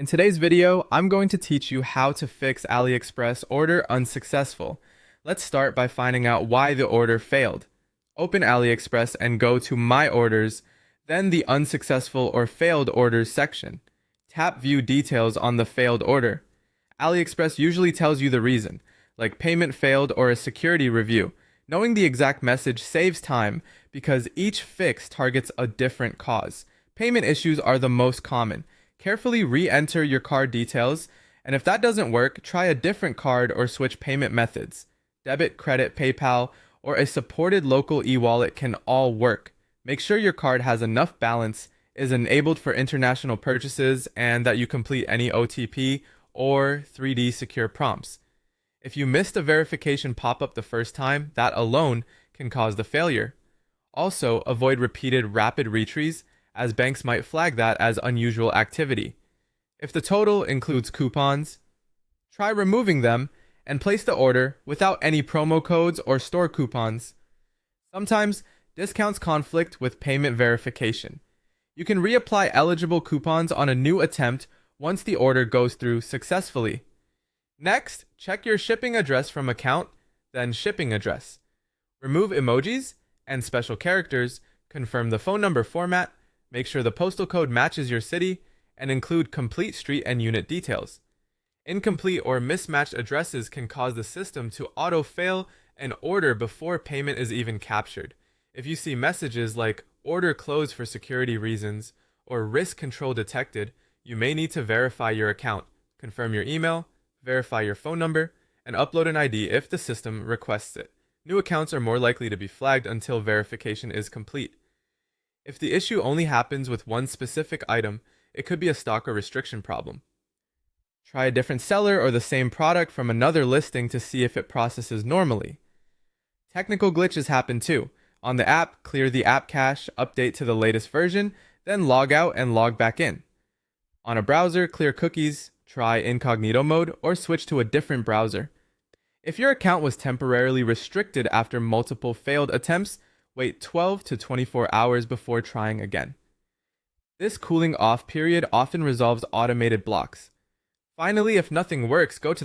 In today's video, I'm going to teach you how to fix AliExpress Order Unsuccessful. Let's start by finding out why the order failed. Open AliExpress and go to My Orders, then the Unsuccessful or Failed Orders section. Tap View Details on the failed order. AliExpress usually tells you the reason, like payment failed or a security review. Knowing the exact message saves time because each fix targets a different cause. Payment issues are the most common. Carefully re-enter your card details, and if that doesn't work, try a different card or switch payment methods. Debit, credit, PayPal, or a supported local e-wallet can all work. Make sure your card has enough balance, is enabled for international purchases, and that you complete any OTP or 3D secure prompts. If you missed a verification pop-up the first time, that alone can cause the failure. Also, avoid repeated rapid retries, as banks might flag that as unusual activity. If the total includes coupons, try removing them and place the order without any promo codes or store coupons. Sometimes, discounts conflict with payment verification. You can reapply eligible coupons on a new attempt once the order goes through successfully. Next, check your shipping address from account, then shipping address. Remove emojis and special characters, confirm the phone number format, make sure the postal code matches your city, and include complete street and unit details. Incomplete or mismatched addresses can cause the system to auto-fail an order before payment is even captured. If you see messages like "order closed for security reasons" or "risk control detected," you may need to verify your account, confirm your email, verify your phone number, and upload an ID if the system requests it. New accounts are more likely to be flagged until verification is complete. If the issue only happens with one specific item, it could be a stock or restriction problem. Try a different seller or the same product from another listing to see if it processes normally. Technical glitches happen too. On the app, clear the app cache, update to the latest version, then log out and log back in. On a browser, clear cookies, try incognito mode, or switch to a different browser. If your account was temporarily restricted after multiple failed attempts, wait 12 to 24 hours before trying again. This cooling off period often resolves automated blocks. Finally, if nothing works, go to the